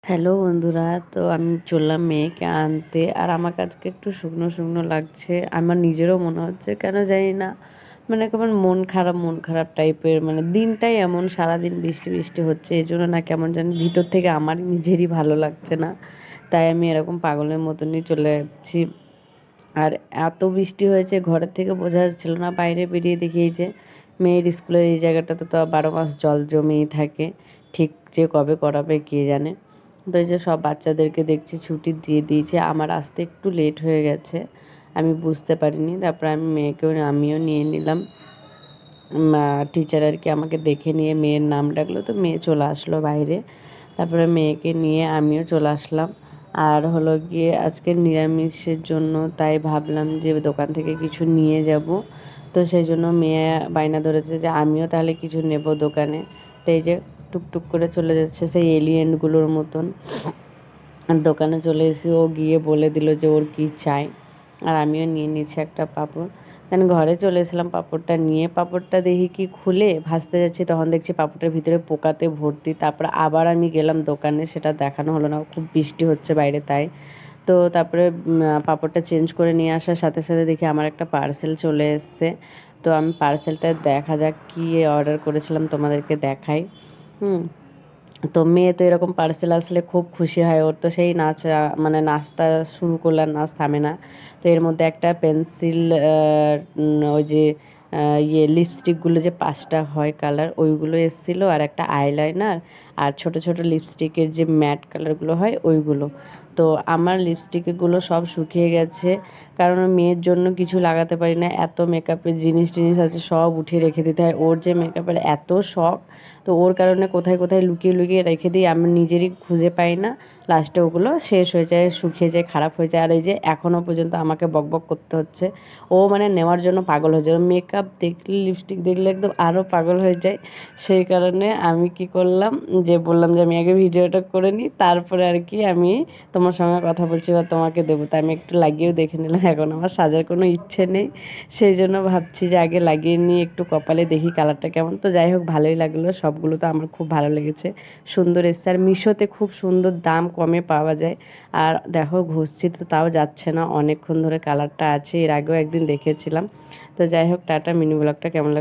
Hello বন্ধুরা, তো আমি চললাম মেয়েকে আনতে। আর আমাকে আজকে একটু শুকনো শুকনো লাগছে। আমার নিজেরও মনে হচ্ছে কেন জানি না, মানে কেমন মন খারাপ টাইপের। মানে দিনটাই এমন, সারাদিন বৃষ্টি বৃষ্টি হচ্ছে, এই জন্য না কেমন জানি ভিতর থেকে আমার নিজেরই ভালো লাগছে না। তাই আমি এরকম পাগলের মতনই চলে যাচ্ছি। আর এত বৃষ্টি হয়েছে, ঘরের থেকে বোঝা যাচ্ছিল না। বাইরে বেরিয়ে দেখি এই যে মেয়ের স্কুলের এই জায়গাটাতে তো 12 মাস জল জমেই থাকে। ঠিক যে কবে করাবে কে জানে। তো এই যে সব বাচ্চাদেরকে দেখছি ছুটি দিয়ে দিয়েছে, আমার আসতে একটু লেট হয়ে গেছে, আমি বুঝতে পারিনি। তারপর আমি মেয়েকেও আমিও নিয়ে নিলাম। টিচার আর কি আমাকে দেখে নিয়ে মেয়ের নাম ডাকলো, তো মেয়ে চলে আসলো বাইরে। তারপরে মেয়েকে নিয়ে আমিও চলে আসলাম। আর হলো গিয়ে আজকে নিরামিষের জন্য, তাই ভাবলাম যে দোকান থেকে কিছু নিয়ে যাব। তো সেই জন্য মেয়ে বায়না ধরেছে যে আমিও তাহলে কিছু নেব দোকানে। তো এই যে টুকটুক করে চলে যাচ্ছে সেই এলিয়েনগুলোর মতন। আর দোকানে চলে এসে ও গিয়ে বলে দিল যে ওর কী চাই। আর আমিও নিয়ে নিচ্ছি একটা পাঁপড়। দেন ঘরে চলে এসেছিলাম পাঁপড়টা নিয়ে। পাঁপড়টা দেখি কি খুলে ভাজতে যাচ্ছি, তখন দেখছি পাঁপড়টার ভিতরে পোকাতে ভর্তি। তারপর আবার আমি গেলাম দোকানে, সেটা দেখানো হলো না, খুব বৃষ্টি হচ্ছে বাইরে তাই। তো তারপরে পাঁপড়টা চেঞ্জ করে নিয়ে আসার সাথে সাথে দেখি আমার একটা পার্সেল চলে এসছে। তো আমি পার্সেলটা দেখা যাক কী অর্ডার করেছিলাম, তোমাদেরকে দেখাই। হুম। তো মেয়ে তো এরকম পার্সেল আসলে খুব খুশি হয়, ওর তো সেই নাচ, মানে নাচটা শুরু করলে আর নাচ থামে না। তো এর মধ্যে একটা পেন্সিল, ওই যে লিপস্টিকগুলো যে 5টা হয় কালার, ওইগুলো এসেছিলো। আর একটা আইলাইনার, আর ছোট ছোট লিপস্টিকের যে ম্যাট কালারগুলো হয় ওইগুলো। তো আমার লিপস্টিকগুলো সব শুকিয়ে গেছে, কারণ মেয়ের জন্য কিছু লাগাতে পারি না। এত মেকআপের জিনিস টিনিস আছে, সব উঠিয়ে রেখে দিতে হয়। ওর যে মেকআপের এত শখ, তো ওর কারণে কোথায় কোথায় লুকিয়ে লুকিয়ে রেখে দিই, আমি নিজেরই খুঁজে পাই না। লাস্টে ওগুলো শেষ হয়ে যায়, শুকিয়ে যায়, খারাপ হয়ে যায়। আর এই যে এখনও পর্যন্ত আমাকে বকবক করতে হচ্ছে। ও মানে নেওয়ার জন্য পাগল হয়ে যায়, মেকআপ দেখলে লিপস্টিক দেখলে একদম আরও পাগল হয়ে যায়। সেই কারণে আমি কি করলাম, যে বললাম যে আমি আগে ভিডিওটা করে নিই, তারপরে আর কি আমি তোমার সঙ্গে কথা বলছি বা তোমাকে দেবো। তাই আমি একটু লাগিয়েও দেখে নিলাম। এখন আমার সাজার কোনো ইচ্ছে নেই, সেই জন্য ভাবছি যে আগে লাগিয়ে নিয়ে একটু কপালে দেখি কালারটা কেমন। তো যাই হোক, ভালোই লাগলো, সবগুলো তো আমার খুব ভালো লেগেছে, সুন্দর এসছে। আর মিশোতে খুব সুন্দর দাম কমে পাওয়া যায়। আর দেখো ঘষছি তো তাও যাচ্ছে না, অনেকক্ষণ ধরে কালারটা আছে, এর আগেও একদিন দেখেছিলাম। তো যাই হোক, টাটা। মিনি ব্লগটা কেমন